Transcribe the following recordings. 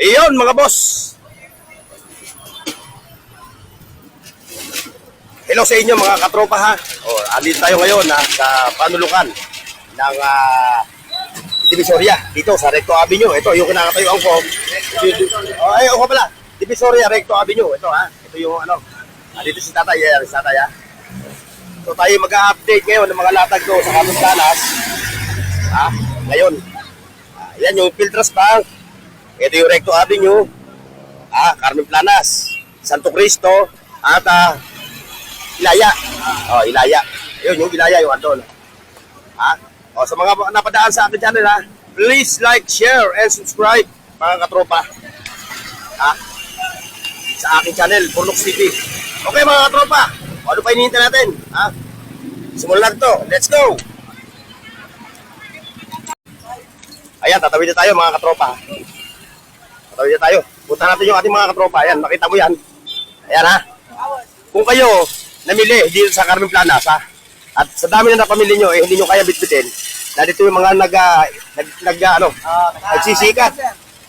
Iyon mga boss. Hello sa inyo mga katropa ha. Andito tayo ngayon sa panulukan ng Divisoria dito sa Recto Avenue. Ito yung kinakatayuan ko. Ako pala. Divisoria, Recto Avenue. Ito ha. Ito yung ano. Dito si Tatay. Si Tatay ha. So tayo mag-update ngayon ng mga latag ko sa Carmen Planas. Ngayon. Yan yung Filtras Bank. Ito yung Recto Avenue. Carmen Planas. Santo Cristo. At Ilaya. Ilaya. Yun, yung Ilaya, yung andon. Sa mga napadaan sa akin channel please like, share, and subscribe mga katropa. Sa aking channel, Burnox TV. Okay mga katropa, ano pa hinihintay natin? Simulan to. Let's go! Ayan, tatawid na tayo mga katropa. Tatawid na tayo. Punta natin yung ating mga katropa. Ayan, makita mo yan. Ayan Kung kayo namili dito sa Carmen Planas at sa dami na napamili nyo, hindi nyo kaya bitbitin, na dito yung mga nagsisikat.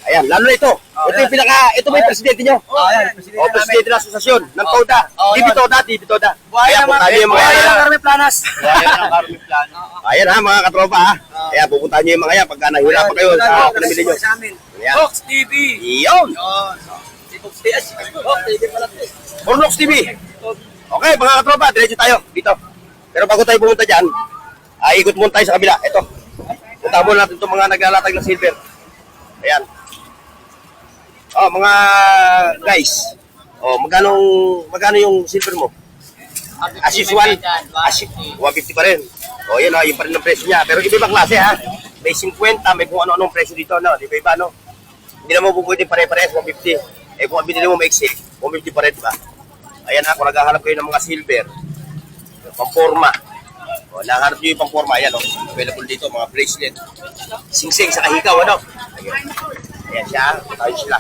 Ayan, lalo na ito. Ito yung ito may presidente nyo. Presidente ng asosasyon ng TODA. Dibitoda. Ayan, puntahan nyo yung mga yan. Carmen Planas. Ayan mga katropa Ayan, pupuntahan nyo yung mga yan pagka nahirapan kayo sa pinamili nyo. Burnox TV. Iyon! Burnox TV. Okay, mga katropa, diretso tayo dito. Pero bago tayo pumunta dyan, ikot muna tayo sa kabila. Ito. Punta muna natin itong mga naglalatag ng silver. Ayan. Mga guys. Magkano yung silver mo? As usual. 150 pa rin. Yan yun pa rin ang presyo niya. Pero iba-ibang klase May 50, may kung ano-anong presyo dito. Iba-iba Hindi naman po pwede pare-parehas 150. Kung binili mo maiksi, 150 pa rin, diba? Ayan kung naghahanap kayo ng mga silver, pamporma. Nakahanap nyo yung pamporma, ayan available dito, mga bracelet. Sing-sing sa kahikaw, Ayan siya, tayo sila.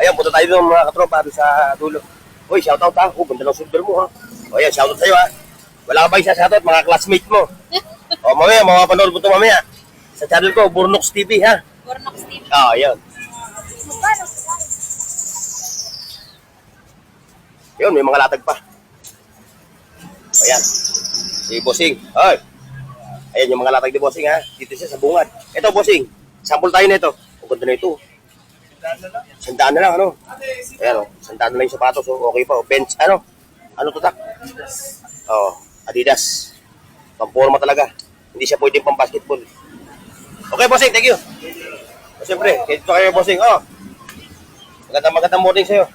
Ayan, punta tayo ng mga katropa sa dulo. Uy, shoutout ganda ng silver mo Ayan, shoutout sa'yo Wala ka ba yung shoutout, mga classmate mo? Mamaya, mapapanood mo ito mamaya. Sa channel ko, Burnox TV Burnox TV. Ayan. Yun, may mga latag pa. Ayan. Si Bossing. Ayan yung mga latag ni Bossing Dito siya sa bungad. Ito Bossing. Sample tayo na ito. Ang ganda na ito. Sandaan na lang, Ayan, sandaan na lang yung sapatos. Okay pa. Bench, ano to tak? Adidas. Pamporma talaga. Hindi siya pwedeng pang basketball. Okay, Bossing. Thank you. Siyempre, dito kayo, Bossing. Magandang morning sa'yo.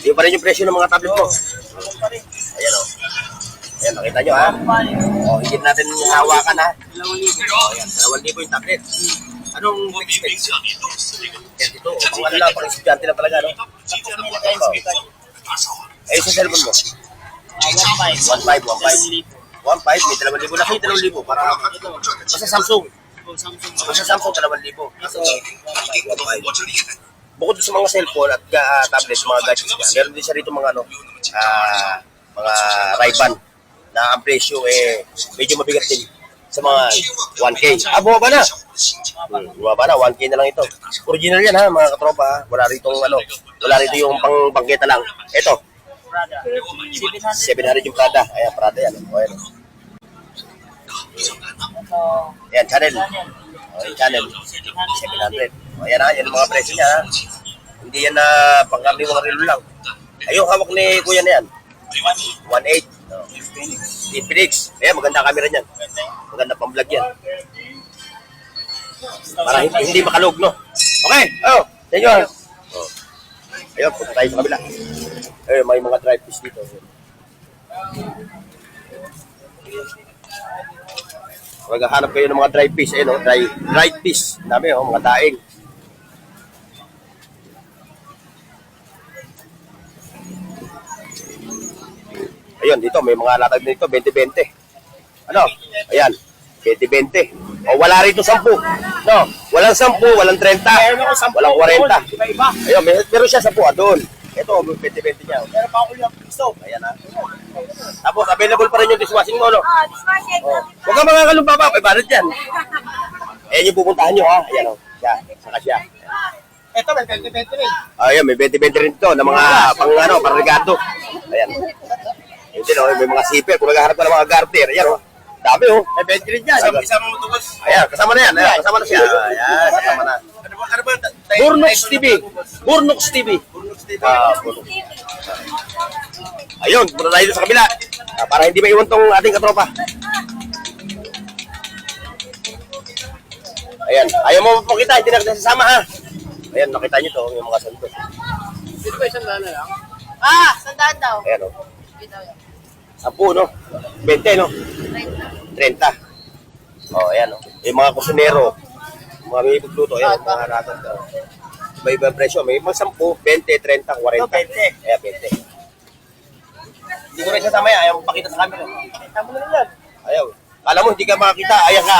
Yung pa rin yung presyo ng mga tablet mo. Ayan Ayan, nakita nyo higit natin hawakan Ayan, 2,000 yung tablet. Anong expect? Yan dito, pang lang, pang estudyante lang talaga, sa cellphone mo? 1.5, may 2,000 lang kayo, 2,000 para basta Samsung. Basta Samsung, 2,000. Bukod sa mga cellphone at tablet, mga gadgets meron din siya rito mga mga Ray-Ban na ang presyo medyo mabigat din sa mga 1K. Bumaba na. Bumaba na, 1K na lang ito. Original yan mga katropa. Wala rito yung pang-bangketa lang. Ito. 700 yung Prada. Ayan, Prada yan. Ayan, channel. Channel. 700. Ayan yan ang mga presyo niya Hindi yan na pangkarniwang relo lang. Ayun, hawak ni Kuya na yan. 1.8. Infinix. Ayan, maganda camera niyan. Maganda pang vlog yan. Para hindi makalog, Okay, thank you. Ayun, punta tayo sa kabila. Ayun, may mga dry fish dito. Maghahanap kayo ng mga dry fish. Ayun, dry fish. Dami, mga daing. Ayun, dito may mga latag dito, 20-20. Ayan, 20-20. Wala rito 10. Walang 10, walang 30, walang 40. Ayun, meron siya 10 doon. Ito, 20-20 niya. Meron pa ako yung gusto. Ayan Tapos, available pa rin yung dishwashing mo, Dishwashing. Huwag ka mga kalumpapa, may balot yan. Ayan yung pupuntahan nyo ha. Ayan o. Siya. Saka siya. Ito, may 20-20 rin. Ayan, may 20-20 rin ito na mga pang regado. Ayan. Yun din o, may mga zipper. Kung naghahanap ka ng mga garter. Ayan o. Dami o. May 20 rin dyan. Isang tugos. Ayan, kasama na yan. Ayan, kasama na siya. Ayan, kasama na. Ano ba? Burnox TV. Burnox TV. Burnox TV. Burnox. Ayun, punta tayo sa kabila. Para hindi maiwan tong ating katropa. Ayan, ayaw mo makita, hindi na kita sasama ha. Ayan, nakita nyo to, yung mga santo. Dito ba isang daan na lang? Ah, sandaan daw. Ayan o. Dito yun. 10 no? 20 no? 30. O, ayan o. Yung mga kusinero, mga may pagluto, ayan, mga natin to. Iba-iba presyo, may mga 10, 20, 30, 40. Ito, 20. Ayan, 20. Hindi ko rin sasama yan, ayaw mo pakita sa camera. Tama na lang. Ayaw. Kala mo, hindi ka makakita, ayan ka.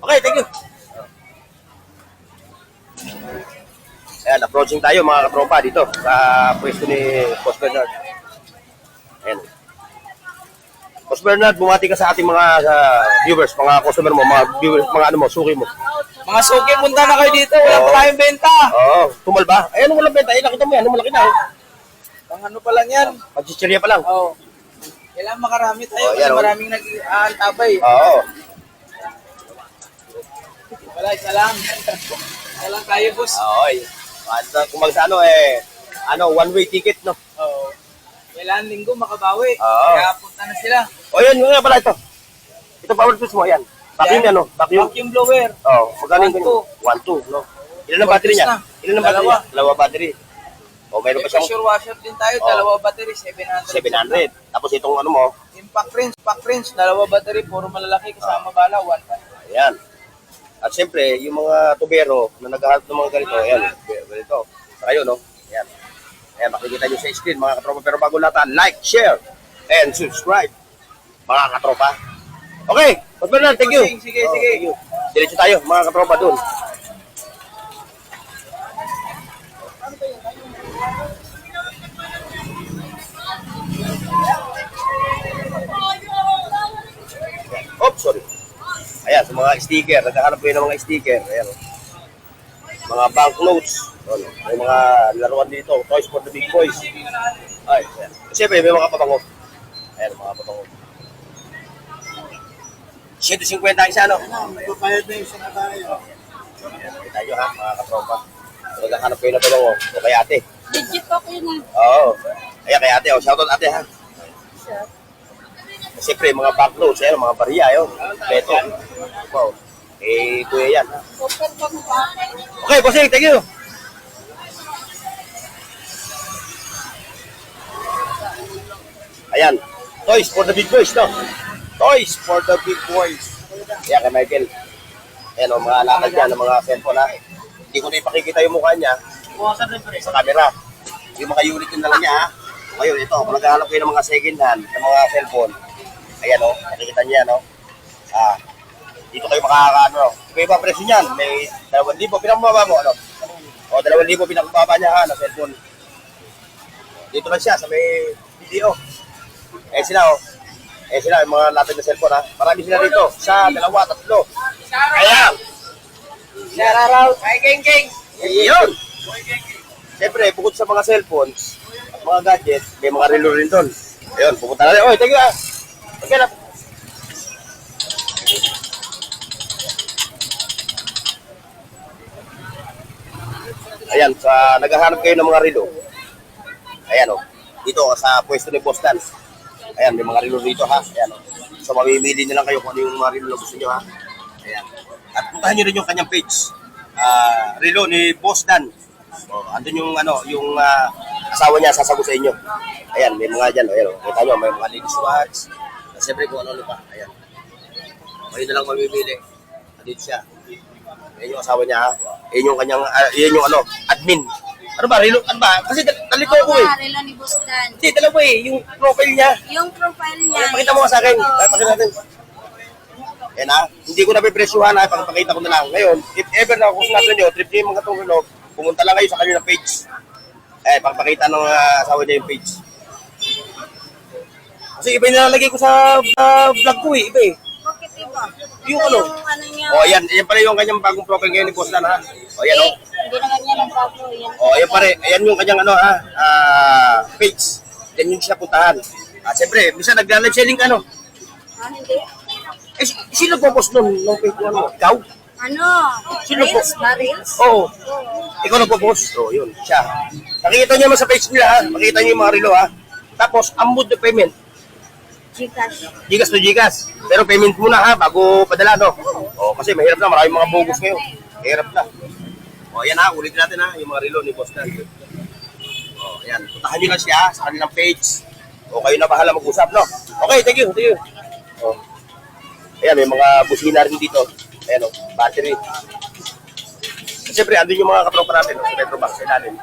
Okay, thank you. Ayan, approaching tayo mga katropa dito sa pwesto ni Boss Bernard. Ayan. Boss Bernard, bumati ka sa ating mga viewers, mga customer mo, mga viewers, mga ano mo, suki mo. Mga suki, punta na kayo dito. Wala pa tayong benta. Oo, tumal ba? Ayan, walang benta. Ay, nakita mo yan, malaki na. Pang ano pa lang yan. Pag-chichirya pa lang. Oo. Kailangan makarami tayo. Oh, yan, Kasi oh. maraming nag-aantabay. Oo. Wala, isa lang. Isa lang tayo, boss. Oo. Kung magsano one-way ticket, no? Oo. Kailangan linggo makabawi. Oo. Kaya punta na sila. O, yan, yun nga pala ito. Ito power tools mo, yan. Vacuum yan, no? Vacuum. Vacuum blower. Oo, magkano yung 1-2. 1-2, no? Ilan ang battery niya? na. Ilan ang battery Dalawa. niya? Dalawa battery. O, mayroon May pa siyang pressure washer din tayo. Oo. Dalawa battery, 700. 700. Tapos itong ano mo, Impact wrench, dalawa battery, puro malalaki, kasama bala, 1 ayan. At siyempre, yung mga tubero na naghahanap ng mga ganito, ayan, ganito. Saka yun, no? Ayan. Ayan, makikita nyo sa screen, mga katropa. Pero bago lahat, like, share, and subscribe, mga katropa. Okay, Boss Bernard, thank you. Sige. Thank you. Diretso tayo, mga katropa, dun. Oops, sorry. Ayan, sa mga sticker, naghahanap kayo ng mga sticker. Ayan, oh. Mga banknotes. Ano, may mga laruan dito, toys for the big boys. Ay, ayan. Siyempre, may mga pabango. Ayan, mga pabango. 150 ang isa, no? Papayad na yung isa na tayo. Ayan, kita nyo ha, mga katropa. Naghahanap kayo ng pabango. O kay ate. Legit pa ko yun Oo. Ayan, kay ate. O, shoutout ate ha. Siyempre, mga banknotes, ayan, mga bariya, yun. Beto. Wow. Kuya yan. Ha? Super pa ko pa. Okay, bossing, thank you. Ayan, toys for the big boys, no? Toys for the big boys. Ayan, kay Michael. Ayan, o, mga lakad niya ng mga cellphone, ha? Hindi ko na ipakikita yung mukha niya sa camera. Yung mga unit yun na lang niya, ha? Ngayon, ito, kung naghahanap kayo ng mga second hand, ng mga cellphone, ayan, o, nakikita niya, no? Dito kayo makakaano, iba presyo niyan. May 2,000 pinakababa mo, ano? O, 2,000 pinakababa niya, ha, na cellphone. Dito lang siya sa may video. Sila, yung mga latag na cellphone, ha. Marami sila dito. Sa 2, 3. Ayan. Shout out. Hi, Geng. Yun. Siyempre, bukod sa mga cellphones, at mga gadgets, may mga relo rin doon. Ayun, pupunta na rin. Oy, thank you, ha. Okay na. Ayan, sa naghahanap kayo ng mga relo. Ayan, o. Dito, sa pwesto ni Boss Dan. Ayan, may mga relo dito, ha. Ayan, o. So, mamimili na lang kayo kung ano yung mga relo na gusto nyo, ha. Ayan. At puntahan nyo rin yung kanyang page. Relo ni Boss Dan. So, andun yung, yung asawa niya sasagot sa inyo. Ayan, may mga dyan. Ayan, o. Kita nyo, may mga ladies watch. Siyempre, kung ano pa. Ayan. Kayo na lang mamimili. Andito siya. Yan yung asawa niya, ha? Yan yung kanyang, yan yung admin. Ano ba, relo? Ano ba? Kasi nalito ako eh. Relo ni Bustan. Hindi, dalawa eh. Yung profile niya. Yung profile niya. Ay, pakita mo nga sa akin. Ay, pakita natin. Yan ha. Hindi ko na pipresyuhan ha. Pakita ko na lang. Ngayon, if ever na kung sinabi nyo, trip niyo yung mga tungkol, pumunta lang kayo sa kanilang page. Pakita ng asawa niya yung page. Kasi iba yung nilalagay ko sa vlog ko eh. Iba eh. Bakit iba? Yung ano? niya. O, ayan. Ayan pala yung kanyang bagong profile ngayon ni Boss Dan, ha? O, ayan, o. Hindi naman yan ang bago. Yan. O, ayan pare. Ayan yung kanyang ano, ha? Page. Yan yung siya puntahan. Siyempre, minsan nag-live selling ka, ano? Hindi. Eh, sino po-post nun? Nung page mo, ano? Ikaw? Ano? Sino po? Reels ba? Reels? Oo. Ikaw nagpo-post. So, yun. Siya. Nakikita niyo naman sa page nila, ha? Makita niyo yung mga relo, ha? Tapos, ang mode of payment. Gcash. Gcash to Gcash. Pero payment muna, ha? Bago padala, no? O, kasi mahirap na. Maraming mga bogus ngayon. Mahirap na. O, ayan, ha? Ulit natin, ha? Yung mga relo ni Boss Dan. O, ayan. Puntahan niyo lang siya, ha? Sa kanilang page. O, kayo na bahala mag-usap, no? Okay, thank you. Thank you. O. Ayan, may mga busina rin dito. Ayan, o. Battery. Siyempre, andun yung mga katropa natin, sa Metrobank, sa ilalim.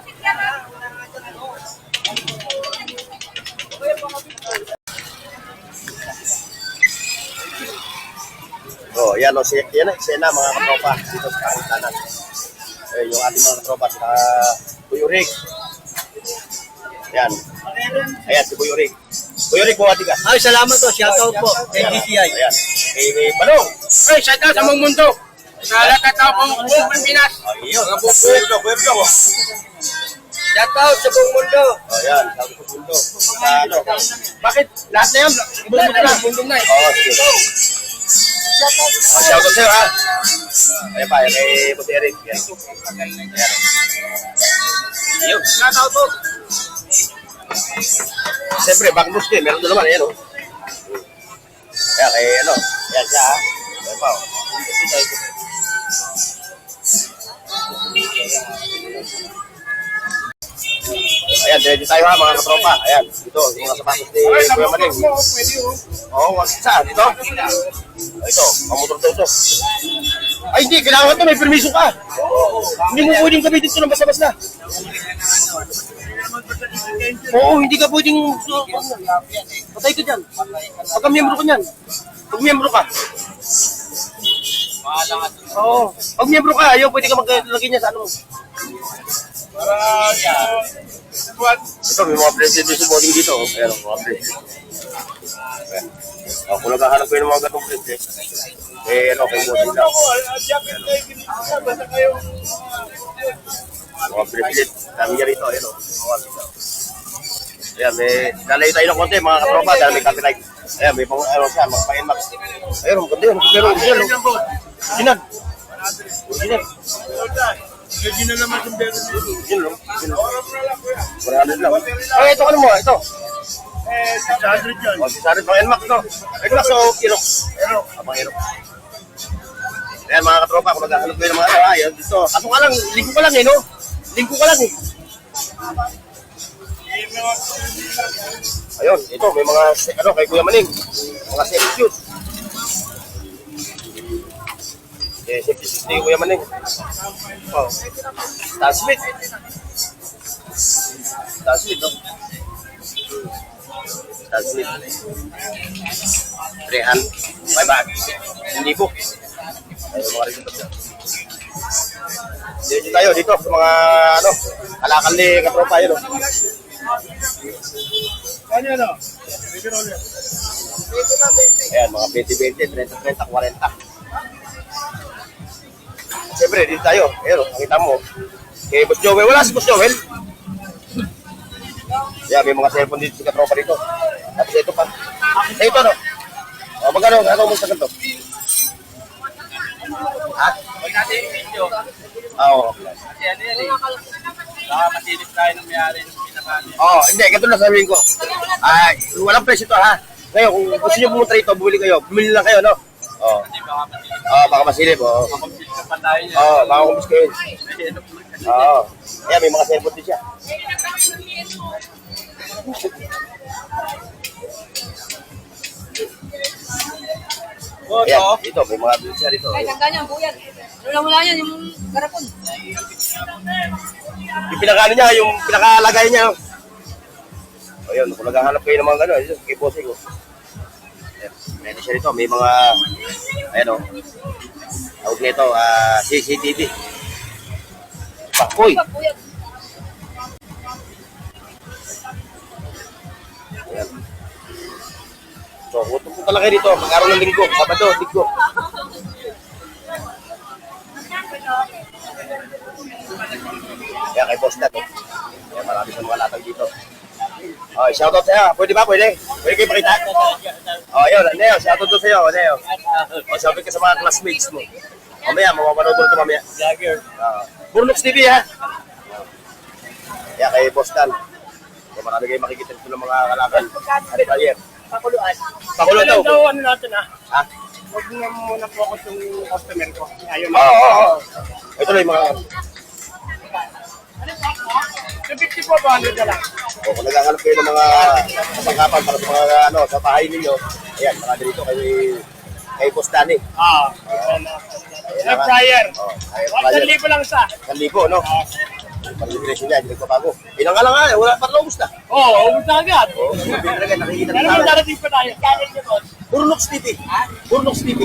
Oh, yan o, yan na, eksena mga katropa dito sa Karintanan. Eh, yung ating mga katropa sa Kuya Rick. Ayan. Ayan, si Kuya Rick. Kuya Rick, buwati ka. Ay, salamat po. Shoutout po. NGCI. Ayan. Eh, Balong. Ay, shoutout sa mong mundo. Sa lahat ng tao pong Pilipinas. Ayun, puwerto. Shoutout sa buong mundo. Oh, yan, sabi ko mundo. Ano? Bakit? Lahat na yan. Buong mundo na eh. Oh, sige. Shout out sa'yo, ha? Ayan pa, kay Boss Eric. Ayan. Ayan. Ayun. Shoutout po. Siyempre, backboost din. Meron doon naman, ayan, oh. Ayan, kay ano. Ayan siya, ha? Ayan pa, oh. Ayan, diretso tayo, ha, mga katropa. Ayan, dito, yung mga sapatos ni Kuya Maning. Oo, saan? Dito? Ito, pamotor daw ito. Ay, hindi, kailangan ito, may permiso ka. Hindi mo pwedeng gamitin ito ng basta-basta. Oo, hindi ka pwedeng... Patay ka dyan. Pagka-miyembro ka dyan. Pag-miyembro ka. Oo. Pag miyembro ka, ayaw, pwede ka maglagay niya sa ano. Ito, may mga president sa voting dito. Ayan, mga president. Ayan. Kung naghahanap kayo ng mga gatong president, eh, ano, kayo voting lang. Mga president, dami niya rito. Ayan, ayan, may lalay tayo ng konti, mga katropa, dahil may copyright. Ayan, may pang, ano siya, mga pa-NMAX. Ayun, maganda yun. Pero, original, original. Original. Original naman yung better. Original. Original lang. Ay, ito ano mo, ito. 600 yan. O, si Sarit, pang NMAX, no? NMAX o Irok? Irok. Abang Irok. Ayan, mga katropa, kung naghahanap kayo ng mga ano, ayan, dito. Kaso ka lang, lingko ka lang eh, no? Lingko ka lang eh. Ayun, ito, may mga, ano, kay Kuya Maning. Mga safety shoes. Eh, safety shoes ni Kuya Maning. Oh. Stan Smith. Stan Smith, no? Stan Smith. 300. 500. Hindi po. Ayun, mga rin ito. Dito tayo, dito, sa mga, ano, kalakal ni katropa yun, no? Ano yan o? Ayan, mga 20-20, 30-30, 40. Siyempre, dito tayo. Ayan, nakita mo. Kay Boss Joel. Wala si Boss Joel. Ayan, may mga cellphone dito si katropa dito. Tapos ito pa. Ito, no? O, magkano? Ano mo sa ganito? Ha? Huwag natin yung video. Oo. Kasi ano yan eh. Baka masilip tayo ng mayari ng pinakali. Oo, hindi. Ganito na sabihin ko. Ay, walang presyo ito, ha? Ngayon, kung gusto nyo pumunta rito, bumili kayo. Bumili lang kayo, no? Oo. Kasi baka masilip. Oo, baka masilip, oo. Makompute ka pa tayo niya. Oo, baka kumbis kayo. Kasi ano po kasi. Oo. Ayan, may mga cellphone din siya. Ayan, dito, may mga bilog siya dito. Ay, tanggal niya, buyan. Wala yan, yung garapon. Yung pinakaano niya, yung pinakalagay niya. Ayun, kung naghahanap kayo ng mga gano'n, ito, kay Bossing ko. Ayan, meron siya dito, may mga, ayan o, tawag nito, CCTV. Pakoy. Buyan. Ayan. So, kung punta lang kayo dito, mag-araw ng linggo, Sabado, linggo. shoutout sa'yo. Pwede ba? Pwede? Pwede kayo pakita? Oh, yun. Neo, shoutout doon sa'yo. Neo. Oh, shoutout ka sa mga classmates mo. Mamaya, mamapanood ko ito mamaya. Burnox TV, ha? Kaya kay Boss Dan. So, marami kayo makikita dito ng mga kalakal. Ano player? Pakuluan. Pakulo daw. Ano natin Ha? Huwag na muna focus yung customer ko. Ayun. Oo. Ito lang yung mga... So 50 po, 200 na lang. O, kung naghahanap kayo ng mga kasangkapan para sa mga sa bahay ninyo, ayan, marami dito kay Boss Danny. Air fryer. Oh, air fryer. 1,000 lang isa. 1,000, no? Parang yung presyo niya, hindi nagpapago. Ilang ka lang nga, wala pa naubos na. Oo, ubus na agad. Oo, talaga, nakikita Pero na may tayo. darating pa tayo. Channel niyo po. Burnox TV. Burnox TV.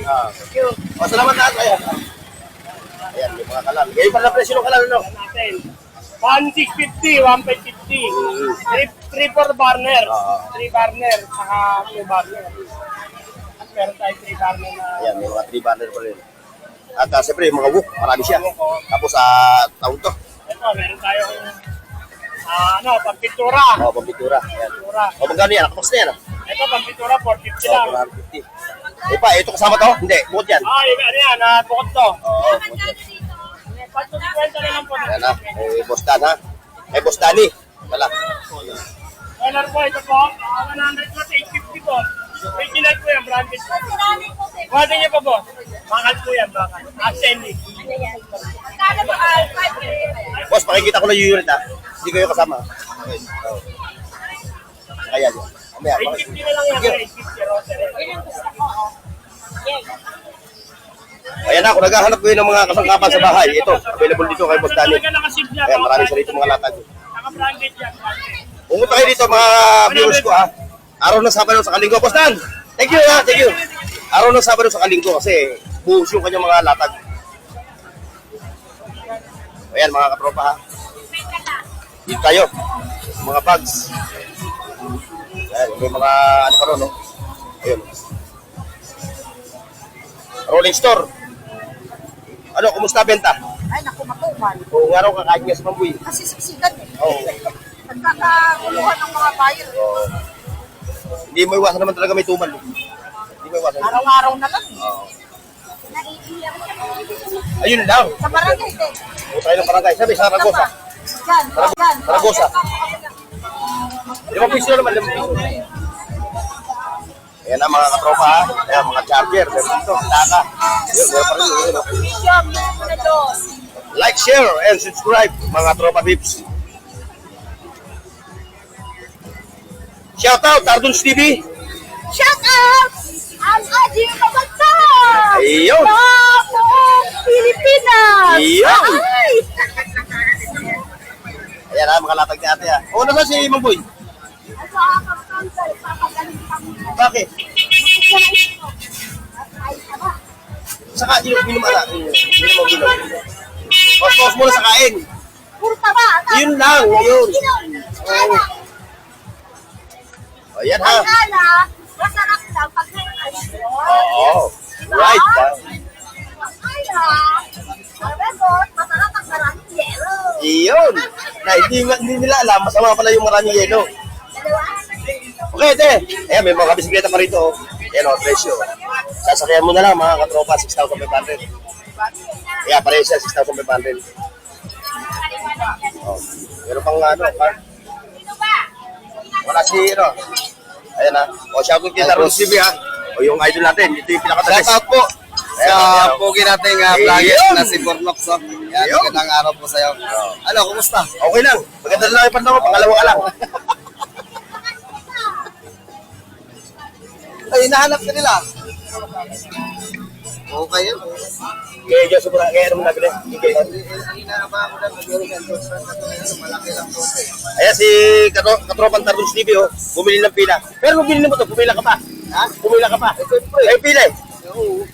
Ah. O, salamat na ito. Ayan, yung mga kalan. Ngayon pa na presyo ng kalan, no? Natin. 1,650, 1,550. 3 burner. 3 burner, saka 2 burner. At meron tayo 3 burner na... Ayan, may mga 3 banner pa rin. At siyempre, yung mga wok, marami siya. Tapos sa taon to. Ito, meron tayong pagpintura. O, pambitura. Ayan. Pintura. O, magkano yan? Nakapas na yan, ah. Ito, pagpintura, 450 lang. 450. Eh pa, ito kasama to? Hindi, bukod yan. Ano yan, bukod to. Oo, bukod yan. 450 na lang po. Ayan ha, may Boss Dan ha. May Boss Danny. Wala. Color po, ito po. 100 po, 850 po. Original po yan, branded po. Pwede niyo po po. Bakal po yan, bakal. Assembly. Boss, pakikita ko na yung unit ha. Hindi kayo kasama. Okay. Oh. Kaya yun. Mamaya, 850 na lang yan, 850 rosary. ayan na, kung naghahanap kayo ng mga kasangkapan sa bahay, ito, available dito kay Boss Danny. Talaga nakasip niya. Ayan, marami siya dito mga latag. Naka-branded yan, branded. Pumunta kayo dito mga viewers ko ha. Araw ng Sabado sa Kalinggo. Boss Dan, thank you ha, thank you. Araw ng Sabado sa Kalinggo kasi buhos yung kanyang mga latag. Ayan mga katropa ha. Dito tayo. Mga bags. Ayan, may mga ano pa ron, no? Ayun. Rolling store. Ano, kumusta benta? Ay, naku, matuman. Kung araw kakain nga sa Pambuy. Kasi siksikan eh. Oo. Nagkakuluhan ng mga buyer. Oo. Hindi mo iwasan naman talaga may tuman. Hindi mo iwasan. Araw-araw na lang. Oo. Ayun lang. Sa barangay din. Kung tayo ng barangay. Sabi, sa Ragosa. Yan, yan. Saragosa. 5 piso naman, 5 piso. Ayan na mga katropa ha. Ayan, mga charger. Meron dito, taka. Yun, meron pa rin. Yun, Medium, yung muna doon. like, share, and subscribe mga tropa pips. Shout out, Tardons TV. Shout out! Ang Aji Kabansa! Ayun. Sa buong Pilipinas! Ayun. Ay! Ayan ha, mga latag ni ate ha. O, nasa si Mang Boy? Ang sa kapangkal, papagaling kami. Bakit? Ay, tama. Saka, inom ala. Inom. Pos muna sa kain. Puro taba. Yun lang, yun. Inom. Oo. Ayan ha. Ang ala, masarap lang pag may ice cream. Oo. Right ha. Ang ala, ang remote, masarap ang maraming yellow. Iyon. Na hindi nila alam, masama pala yung maraming yelo. Okay, te. Ayan, may mga bisikleta pa rito. Ayan o, presyo. Sasakyan mo na lang mga katropa, 6,500. Kaya pareho siya, 6,500. Oh. Meron pang ano, wala si, ano. Ayan ha. O, shoutout kay Darwin TV ha. O, yung idol natin. Ito yung pinaka-talis. Shoutout po sa pogi nating vlogger Ayun. na si Bornox. So. Yan, Ayun. magandang araw po sa'yo. Ano, kumusta? Okay lang. Maganda lang yung pandaw ko. Pangalawa ka lang. Ay, hinahanap ka nila. Okay yun. Kaya dyan sa kaya naman nabili. Hinahanap ako lang. Malaki lang po. Ayan si Katropang Tardons TV oh. Bumili ng pila. Pero bumili mo to, pumila ka pa. Ha? Pumila ka pa. Ay, pila eh. Oo.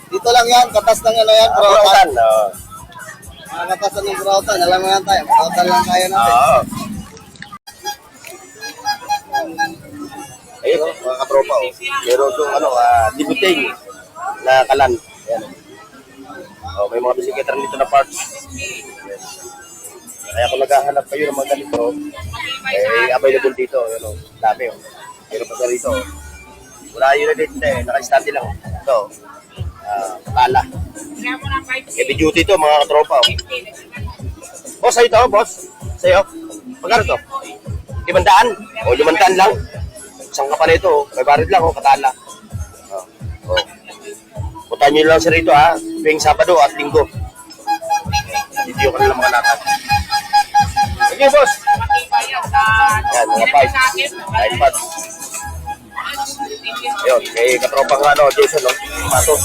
Dito lang yan, katas ng ano yan, Brautan. brautan. Katasan ng brautan, alam mo yan tayo. Brautan lang kaya natin. Oo. Ayun oh, mga katropa oh. Meron itong ano, dibuteng na kalan. Ayan oh. Oh, may mga bisikleta rin dito na parts. Kaya kung naghahanap kayo ng mga ganito, Eh, available dito. Yun, oh. Dami. Oh. Pero pa sa rito. Wala yun na dito. Naka-stante lang. Ito. Patala. Heavy duty to, mga katropa. Oh. Boss, sa'yo to, boss. Sa'yo. Magkano to? 500? O, 500 lang. Isang ka pa nito. Oh. May barid lang. Oh, Patala. Oh. Oh. Puntahan nyo lang sa rito, ha. Tuwing Sabado at Linggo. Video ka lang mga lakas. Sige, boss. Yan, mga pipes. Pipe pots. Ayun, kay katropang Jason, no? Matos.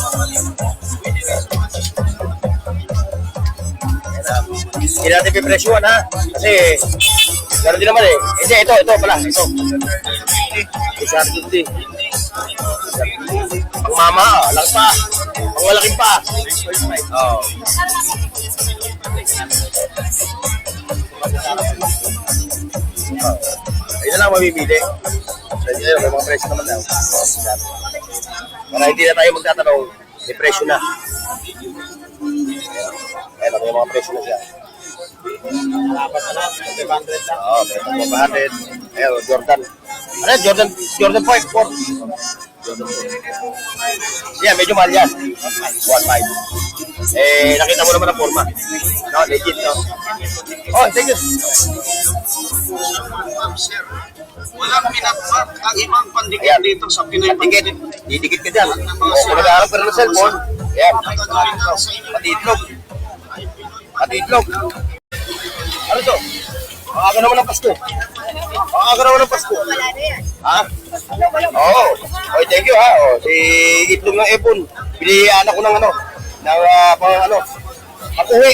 Hindi natin pipresyuhan, ha? Kasi, gano'n din naman eh. Hindi, ito pala. Ito. Isang hindi. Ang mama, lang pa. Ang malaking pa. Oo. Ayun lang mamimili. Ayun, may mga presyo naman daw. Para hindi na tayo magtatanong, may presyo na. Ayun, may mga presyo na siya. Oo, may 500. Ayun, Jordan. Ano yan? Jordan 5. Jordan 4. Yeah, medyo mahal yan. 1.5. Eh, nakita mo naman ang forma. No, legit, no? Oh, thank you. Walang pinagmark ang ibang pandikit dito sa Pinoy Dikit. Didikit ka dyan. O, kung nag-aarap ka rin ng cellphone, yan. Pati itlog. Pati itlog. Ano to? Ang aga naman ng Pasko. Ang aga naman ng Pasko. Ha? Oo. Okay, thank you, ha. O, si itlog ng Epon. Pilihan ako ng pang-uwi.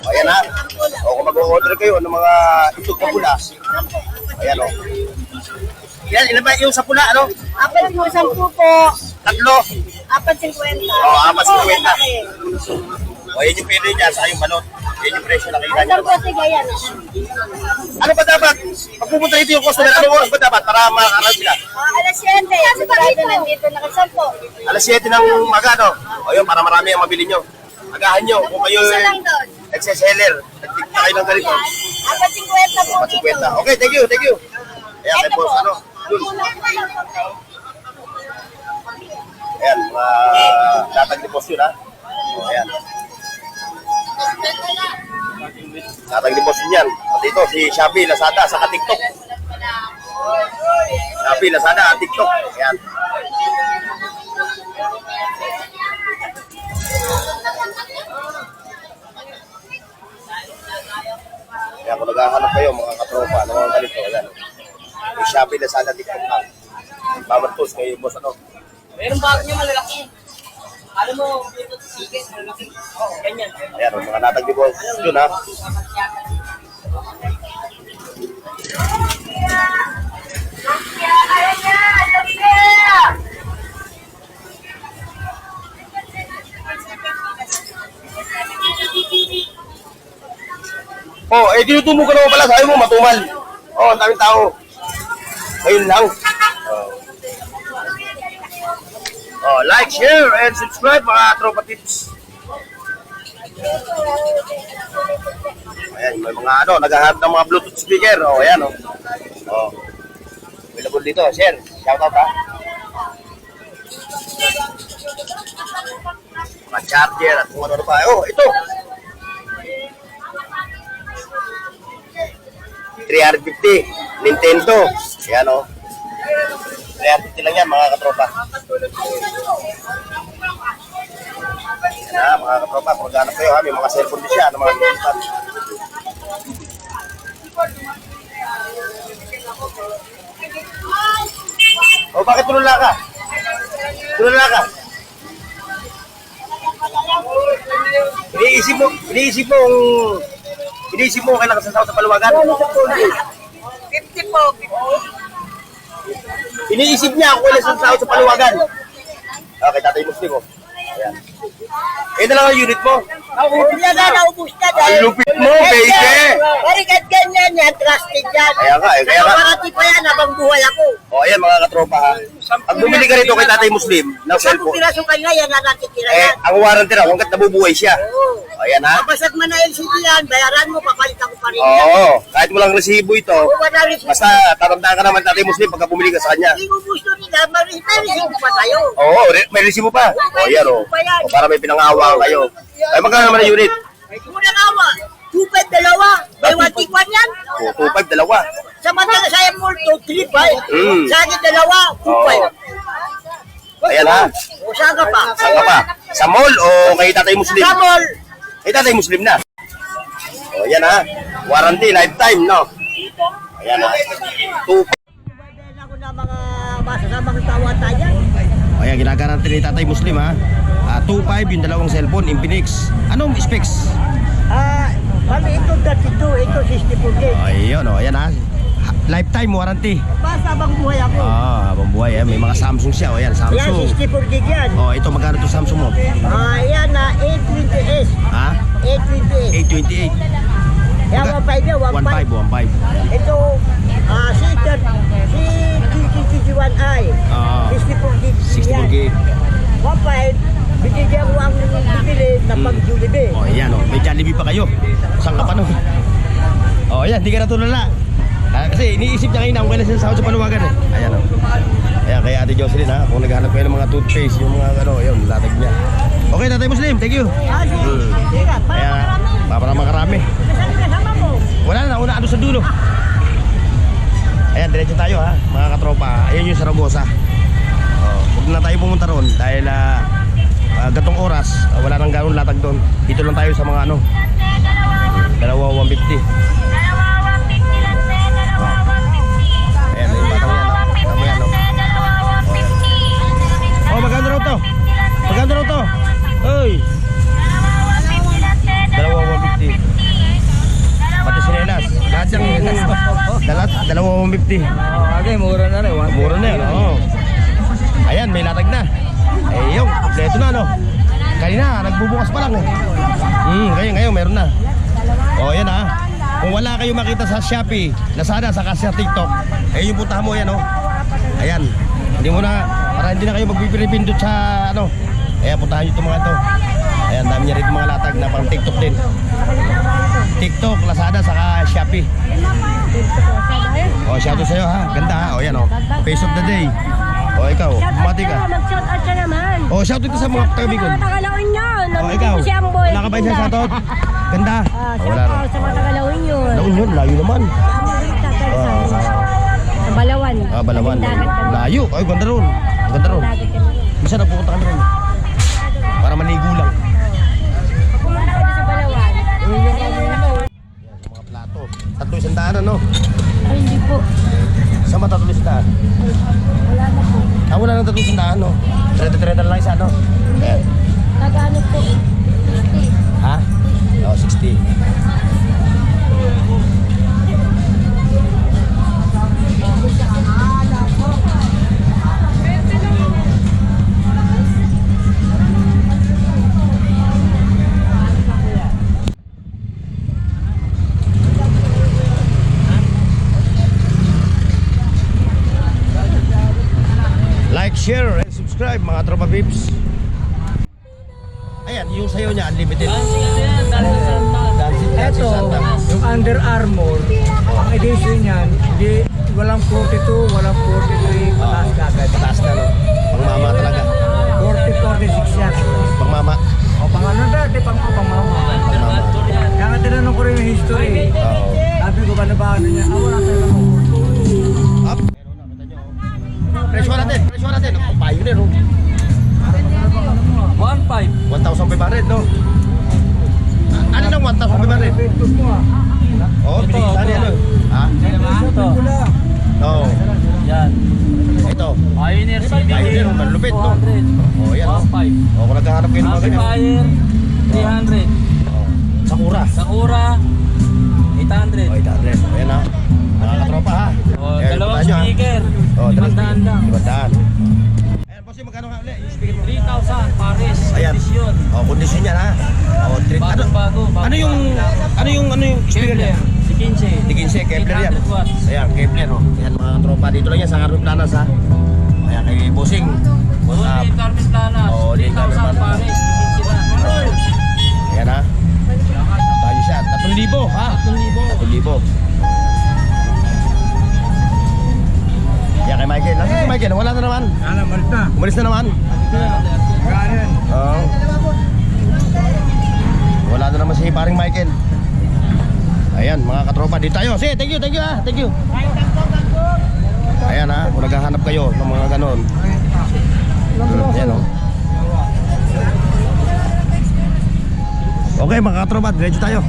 Ayan, ha. O, kung mag-order kayo ng mga itlog na pula. Ayan, o. Yan, ilan ba yung sa pula, ano? 4 po, 10 po. Tatlo. 4.50. Oo, 4.50. O, yan yung pwede niya sa yung balot. Yan yung presyo na kita niya. Saan po, sige yan. Ano ba dapat? Pag pupunta dito yung customer, ano oras ba dapat para makakaroon sila? Alas 7. Sigurado nandito nakasampo. Alas 7 ng umaga, no? O yun, para marami ang mabili nyo. Agahan nyo. Kung kayo Isa lang doon. nagsiseller, nagtikta kayo ng ganito. 4.50 po dito. 50. Okay, thank you, thank you. Ayan, kay boss, ano? Yun. Ayan, datag ni boss yun, ha? O, ayan. Datag ni boss yun yan. At ito, si Shopee, Lazada, saka TikTok. Shopee, Lazada, TikTok. Ayan. Kaya kung naghahanap kayo, mga katropa, ng mga ganito, ayan. May Shopee, Lazada, TikTok lang. Power tools kay boss, ano? Meron bago niya malalaki. Alam mo, ito ticket, malalaki. Oo, ganyan. Ayan, mga natag ni boss yun, ha? Oh, eh, tinutumo ka naman pala. Sabi mo, matumal. Oh, ang daming tao. Ayun lang. Oh, like, share, and subscribe, mga tropa tips. Ayan, may mga naghahanap ng mga Bluetooth speaker. Oh, ayan, oh. Oh. Available dito. Share. Shoutout, ha. Mga charger at kung ano pa. Oh, ito. 350. Nintendo. Ayan, oh. 350 lang yan, mga katropa. Ayan, mga katropa. Kung maghanap kayo, ha. May mga cellphone din siya. Mga cellphone. Oh, bakit tulala ka? Tulala ka? Iniisip mo kailangan sa tao sa paluwagan? 50 po. Iniisip niya kung kailangan sa tao sa paluwagan. Okay, tatay Muslim mo. Ayan. Eh na lang ang unit mo. Naubos na, naubos na. Ang lupit mo, baby! Balikat ganyan yan, trusted yan. Kaya nga, eh. Kaya nga. Nakakarati pa yan habang buhay ako. O, ayan mga katropa, ha. Pag bumili ka rito kay tatay Muslim ng Isang cellphone, piraso kanya yan na nakikira eh, yan. ang warranty raw hanggat nabubuhay siya. Oo. Ayan ha. Kapasag man na LCD yan, bayaran mo, papalitan ko pa rin. Oo, kahit walang resibo ito, Wala rin siya. basta tatandaan ka naman Tatay Muslim pagka bumili ka sa kanya. Hindi mo gusto nila, may resibo pa tayo. Oo, may resibo pa. O yan o. O, para may pinangawa kayo. Ay, magkano naman ang unit? Muna nawa, 2.5 dalawa. May 1 yan. O, 2.5, dalawa. Samantala sa mall, 2.3 Mm. Sa akin dalawa, 2.5. Ayan ha. O saan ka pa? Saan ka pa? Sa mall o kay Tatay Muslim? Sa mall. Kay Tatay Muslim na. O, yan ha. Warranty, lifetime, no? Ayan ha. 2.5. Ako na mga masasamang tawa tayo. O, ayan, ginagaranti ni Tatay Muslim ha. 2.5 yung dalawang cellphone, Infinix. Anong specs? Kami ito 32, ito 64 gig. Ayun o, ayan ha. Lifetime warranty. Basta habang buhay ako. Habang buhay eh. May mga Samsung siya. O yan, Yan, Samsung. 64 gig yan. O, ito magkano to Samsung mo? Yan na, 820S. Ha? 820S. 828. Yan, 1.5 yan, 1.5. 1.5. Ito, si GG1i. 64 gig. 64 gig. 1.5, binigyan ko ang bibili na pag-Jollibee. O, ayan o. May Jollibee pa kayo. Saan ka pa no? O, ayan. Di ka natulala. Kasi iniisip niya ngayon kung kailan sinasahod sa paluwagan eh. Ayan o. Ayan, kay Ate Jocelyn ha. Kung naghanap kayo ng mga toothpaste, yung mga ano, yun, latag niya. Okay, Tatay Muslim. Thank you. Sige ka, para Ayan, makarami. para makarami. Nasaan ka kasama mo? Wala na, una ano sa dulo. Ayan, diretso tayo ha, mga katropa. Ayan yung Saragosa. Huwag na tayo pumunta roon dahil gatong oras, wala nang ganong latag doon. Dito lang tayo sa mga ano, dalawa 150. Ayan, yung batang yan. Tama yan, no? Oh, magkano raw to? Magkano raw to? Uy! Dalawa 150. Pati sinelas. Lahat yung dalawa 150. Okay, mura na rin. Mura na yan, oo. Ayan, may latag na. Eh, yung, kompleto na, no? Kanina, nagbubukas pa lang, eh. Ngayon, meron na. O, ayan, ha. Kung wala kayo makita sa Shopee, Lazada, saka sa TikTok, eh, yung puntahan mo, yan, oh. Ayan. Hindi mo na, para hindi na kayo magpipindot sa, ano. Ayan, puntahan nyo itong mga to. Ayan, dami niya rito mga latag na pang TikTok din. TikTok, Lazada, saka Shopee. O, shoutout sa'yo, ha. Ganda, ha. O, yan, o. Face of the day. O, ikaw, bumati ka. Mag-shoutout ka naman. O, shoutout ka sa mga taga-Bicol. Mga tagalawin yun. O, ikaw. Si Amboy. Wala ka ba isang shoutout? Ganda. O, wala na. Shoutout sa mga tagalawin yun. Naun yun, layo naman. Sa Balawan. Balawan. Dagat kami. Layo. Ay, ganda ron. Ganda ron. Dagat kami. Bisa nagpupunta kami ron. Para maligo lang. Pag pumunta ka sa Balawan. Mga plato. 300 ano? Ay, hindi po. Sa mata 300. Wala na po. Wala nang 300 ano? 30 lang isa ano? Ayan. Nag-ano po. 60. Ha? O, 60. Like, share, and subscribe mga tropa peeps. Ayan, yung sayo niya unlimited. Dancing Ito, Santa. yung Under Armour, ang edition niyan, walang 42, walang 43, mataas kagad. Pataas na, no? Pangmama talaga. 40, 46 yan. Pangmama. O pang ano dati, pangmama. Pangmama. Kaya nga tinanong ko rin yung history. Oo. Sabi ko ba na ba ano niya? Wala tayo lang. Up. Presyo natin. Oh, pioneer, oh. 1.5. 1,500, no? Ano lang 1,500? Facebook mo ah. Oo, binigyan ni ano? Ha? Ito. Oo. Yan. Ito. Pioneer CBD. Pioneer, malupit, no? 400. Oo, yan, oh. 1.5. Oo, kung naghahanap kayo ng mga ganyan. Pacifier, 300. Oo. Sakura. Sakura, 800. Oh, 800. Ayan, ha? Mga katropa, ha? Ayan, Dalawang puntahan nyo, ha? speaker, Oo, 500 lang. 500. Ayan, boss, yung magkano nga ulit? Yung speaker mo. 3,000 Paris, Ayan. edisyon. Oh, kondisyon yan, ha? Oh, Bago. Ano yung speaker niya? Si 15. Di 15, Kepler yan. 800 watts. Ayan, Kepler, oh. Ayan, mga tropa. Dito lang yan sa Carmen Planas, ha? Ayan, kay Bossing. Doon din Carmen Planas, Oo, din Carmen 3,000 Planas. Paris, 15 lang. Ayan, ha? Umalis na naman. Ganun. Oo. Wala na naman si paring Michael. Ayan, mga katropa, dito tayo. Sige, thank you ah. Thank you. Ayan ha, kung naghahanap kayo ng mga ganon. Ayan o. Okay, mga katropa, diretso tayo.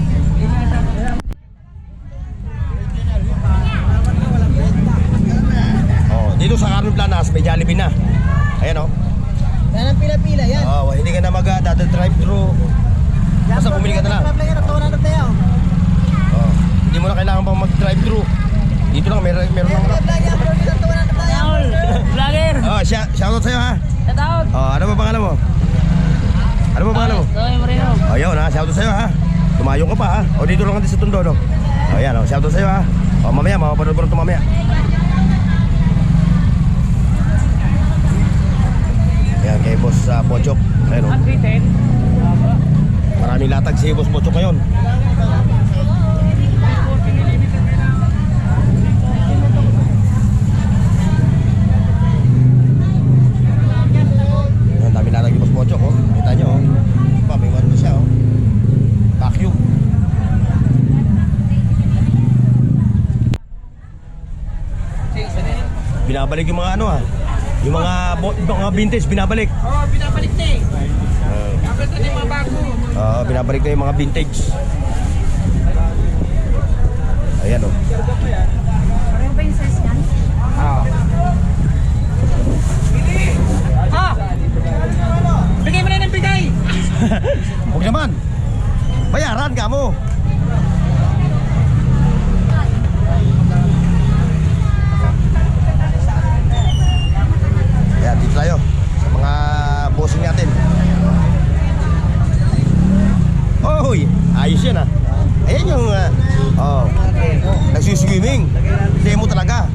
Oh, dito sa Carmen Planas, may Jollibee na. Ayan o. Yan ang pila-pila, yan. Oh, hindi ka na mag-drive-thru. Basta bumili ka na lang. Oh, hindi mo na kailangan pang mag-drive-thru. Dito lang, meron lang. Vlogger! Oh, shoutout sa'yo ha. Shoutout! Oh, ano ba pangalan mo? Ano ba pangalan mo? Soy Moreno. Oh, yun ha, shoutout sa'yo ha. Tumayo ka pa ha. O, dito lang natin sa Tondo, no? Oh, yan, shoutout sa'yo ha. O, mamaya, mapapanood ko rin ito mamaya. Ayan, kay Boss Pochok. Ayan o. Maraming latag si Boss Pochok ngayon. Ayan, dami latag si Boss Pochok, oh. Kita nyo, oh. Pa, may ano siya, oh. Vacuum. Binabalik yung mga ano ha. Yung mga vintage binabalik. Oo, binabalik na eh. Binabalik na yung mga bago. Binabalik na yung mga vintage. Ayan o. Pareho ba yung size yan? Bigay mo na ng bigay. Huwag naman. Bayaran ka mo. Ayan, dito tayo sa mga bossing natin. Oy, ayos yan ah. Ayan yung nagsuswimming. Demo talaga.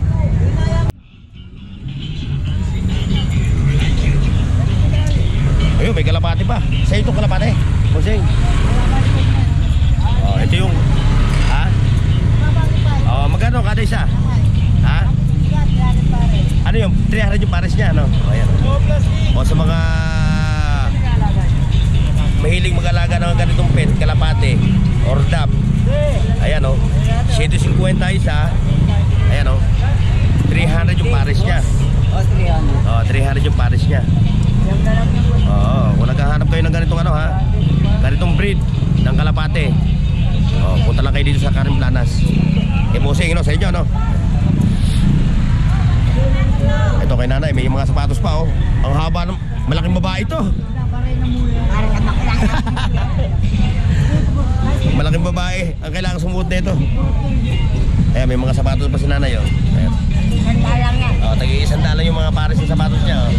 Ayun, may kalapati pa. Sa itong kalapati, bossing. Oh, ito yung magkano kada isa? Ha? Ano yung 300 yung pares niya, no? O, ayan. O sa mga mahilig mag-alaga ng ganitong pet, kalapate or dab. Ayan o. 150 isa. Ayan o. 300 yung pares niya. O, 300 yung pares niya. Oo, kung naghahanap kayo ng ganitong ano ha, ganitong breed ng kalapate, punta lang kayo dito sa Carmen Planas. Bossing, no, sa inyo, no? Ito kay nanay, may mga sapatos pa, oh. Ang haba ng malaking babae ito. Malaking babae ang kailangan sumuot nito. Ayan, may mga sapatos pa si nanay, oh. Ayan. Tagi-100 yung mga pares ng sapatos niya, oh.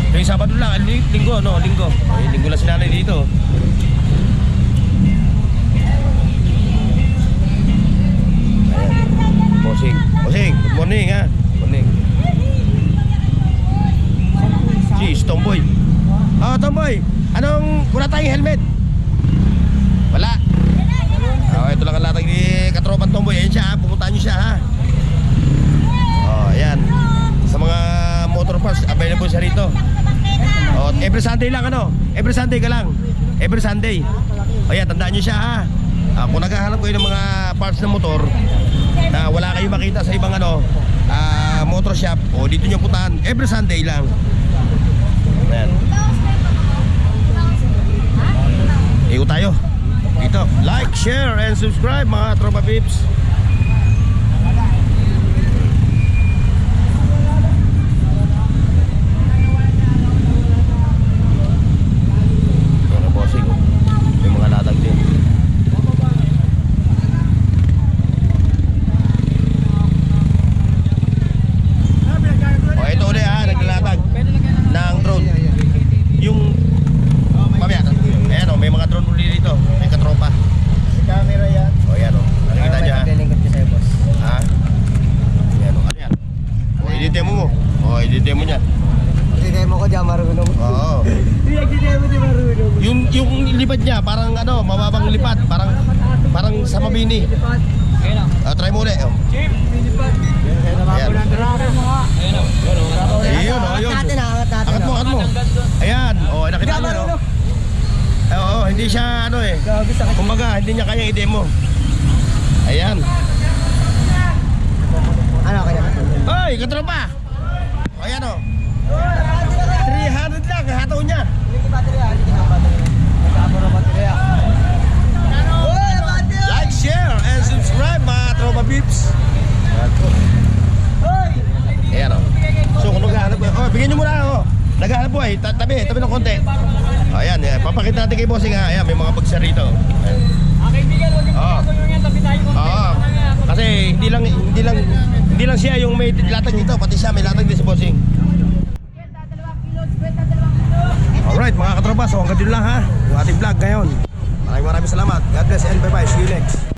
Yung Sabado lang, linggo, no? Linggo. Linggo lang si nanay dito. Bossing, good morning ha. Morning. Jeez, Tomboy. Tomboy, wala tayong helmet? Wala. Ito lang ang latag ni Katropan Tomboy. Ayan siya ha, pupuntahan nyo siya ha. Ayan. Sa mga motor parts, available siya rito. Every Sunday lang every Sunday ka lang. Every Sunday. Ayan, tandaan nyo siya ha. Kung naghahanap kayo ng mga parts ng motor na wala kayong makita sa ibang motor shop, dito nyo puntahan every Sunday lang. Ayan. Ikot tayo dito. Like, share, and subscribe mga tropa peeps. Mga bossing, may mga latag din. Ito ulit ha, naglalatag ng drone. Yung mamaya, ayan o, may mga drone ulit dito. May katropa. Camera yan. Ayan o, nakikita nyo ha. Naglilingkod ko sa'yo, boss. Ha? Ayan o, ano yan? I-demo mo. I-demo niya. Nagdidemo ko dyan, marunong. Oo. Nagdidemo di marunong. Yung lipad niya, parang mababang lipad. Parang sa mabini. Kaya lang. Try mo ulit. Chip, minipad. Ayan. Ayun, oh, ayun. Angat mo, angat mo. Ayan, oh, nakita niyo, no? Oo, hindi siya, ano eh. Kumbaga, hindi niya kayang i-demo. Ayan. Ano kaya? Hoy, katropa! Ayan, oh. 300 lang, hataw niya. Like, share, and subscribe, mga tropa peeps. Ayan, oh. So, kung naghahanap, oh, bigyan niyo muna, oh. Naghahanap po, tabi ng konti. Ayan, papakita natin kay bossing, ha. Ayan, may mga bagsa rito. Ayan. Kaibigan, huwag yung pagkakulong yan, tabi tayo konti. Oo. Kasi hindi lang siya yung may latag nito, pati siya may latag din si bossing. Alright, mga katropa, so hanggang dito lang, ha. Yung ating vlog ngayon. Maraming salamat. God bless and bye-bye. See you next.